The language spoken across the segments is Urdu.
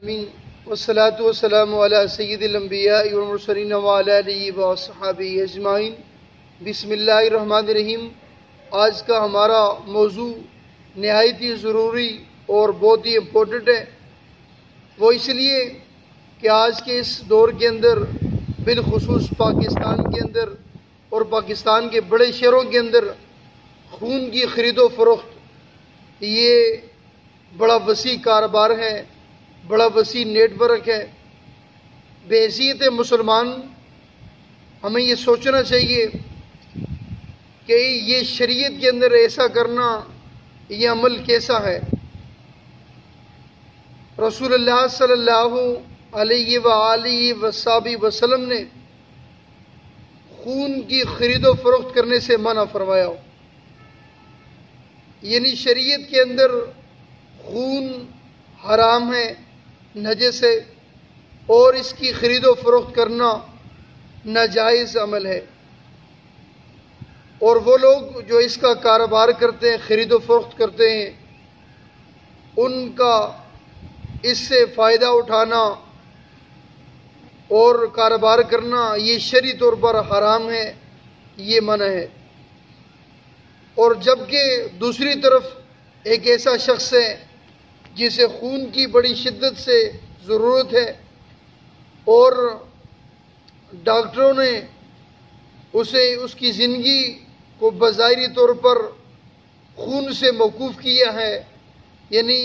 آمین والصلاة والسلام علی سید الانبیاء والمرسلین وعلی آلہ وصحبہ اجمعین۔ بسم اللہ الرحمن الرحیم۔ آج کا ہمارا موضوع نہایت ہی ضروری اور بہت ہی امپورٹنٹ ہے، وہ اس لیے کہ آج کے اس دور کے اندر بالخصوص پاکستان کے اندر اور پاکستان کے بڑے شہروں کے اندر خون کی خرید و فروخت یہ بڑا وسیع کاروبار ہے، بڑا وسیع نیٹ ورک ہے۔ بحیثیت مسلمان ہمیں یہ سوچنا چاہیے کہ یہ شریعت کے اندر ایسا کرنا یہ عمل کیسا ہے۔ رسول اللہ صلی اللہ علیہ وآلہ وصحبہ وسلم نے خون کی خرید و فروخت کرنے سے منع فرمایا ہو، یعنی شریعت کے اندر خون حرام ہے، نجس ہے، اور اس کی خرید و فروخت کرنا ناجائز عمل ہے۔ اور وہ لوگ جو اس کا کاروبار کرتے ہیں، خرید و فروخت کرتے ہیں، ان کا اس سے فائدہ اٹھانا اور کاروبار کرنا یہ شرعی طور پر حرام ہے، یہ منع ہے۔ اور جبکہ دوسری طرف ایک ایسا شخص ہے جسے خون کی بڑی شدت سے ضرورت ہے اور ڈاکٹروں نے اسے اس کی زندگی کو بظاہری طور پر خون سے موقوف کیا ہے، یعنی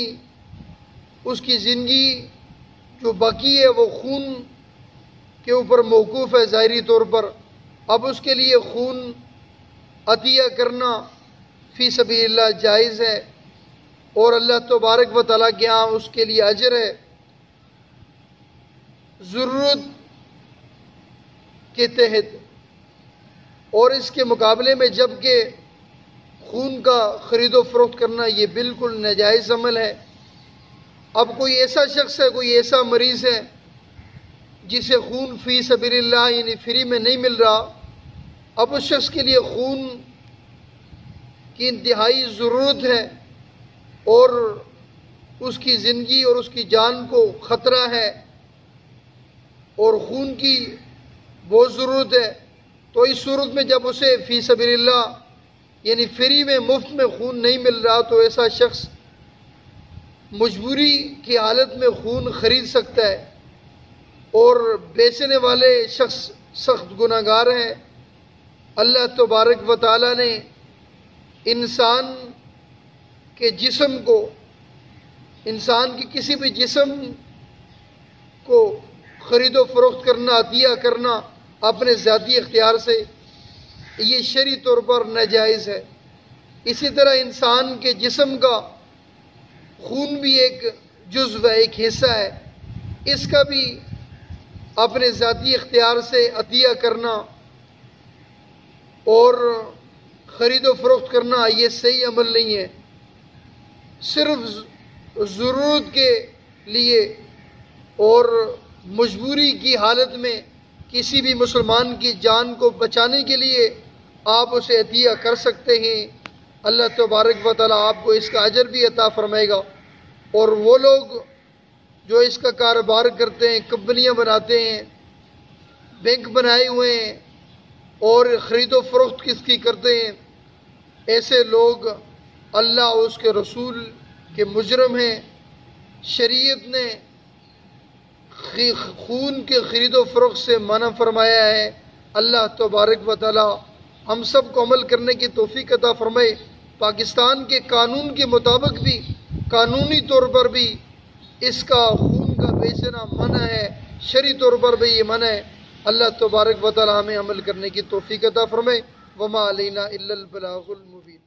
اس کی زندگی جو باقی ہے وہ خون کے اوپر موقوف ہے ظاہری طور پر۔ اب اس کے لیے خون عطیہ کرنا فی سبیل اللہ جائز ہے اور اللہ تبارک و تعالیٰ کے ہاں اس کے لیے اجر ہے۔ ضرورت کے تحت اور اس کے مقابلے میں جبکہ خون کا خرید و فروخت کرنا یہ بالکل ناجائز عمل ہے۔ اب کوئی ایسا شخص ہے، کوئی ایسا مریض ہے جسے خون فی سبیل اللہ یعنی فری میں نہیں مل رہا، اب اس شخص کے لیے خون کی انتہائی ضرورت ہے اور اس کی زندگی اور اس کی جان کو خطرہ ہے اور خون کی بہت ضرورت ہے، تو اس صورت میں جب اسے فی سبیل اللہ یعنی فری میں مفت میں خون نہیں مل رہا تو ایسا شخص مجبوری کی حالت میں خون خرید سکتا ہے، اور بیچنے والے شخص سخت گناہ گار ہے۔ اللہ تبارک و تعالیٰ نے انسان کے جسم کو، انسان کی کسی بھی جسم کو خرید و فروخت کرنا، عطیہ کرنا اپنے ذاتی اختیار سے یہ شرعی طور پر ناجائز ہے۔ اسی طرح انسان کے جسم کا خون بھی ایک جزو ہے، ایک حصہ ہے، اس کا بھی اپنے ذاتی اختیار سے عطیہ کرنا اور خرید و فروخت کرنا یہ صحیح عمل نہیں ہے۔ صرف ضرورت کے لیے اور مجبوری کی حالت میں کسی بھی مسلمان کی جان کو بچانے کے لیے آپ اسے عطیہ کر سکتے ہیں۔ اللہ تبارک و تعالیٰ آپ کو اس کا اجر بھی عطا فرمائے گا۔ اور وہ لوگ جو اس کا کاروبار کرتے ہیں، کمپنیاں بناتے ہیں، بینک بنائے ہوئے ہیں اور خرید و فروخت کس کی کرتے ہیں، ایسے لوگ اللہ اور اس کے رسول کے مجرم ہیں۔ شریعت نے خون کے خرید و فروخت سے منع فرمایا ہے۔ اللہ تبارک و تعالی ہم سب کو عمل کرنے کی توفیق عطا فرمائے۔ پاکستان کے قانون کے مطابق بھی، قانونی طور پر بھی اس کا خون کا بیچنا منع ہے، شرعی طور پر بھی یہ منع ہے۔ اللہ تبارک و تعالی ہمیں عمل کرنے کی توفیق عطا فرمائے۔ وما علینا الا البلاغ المبین۔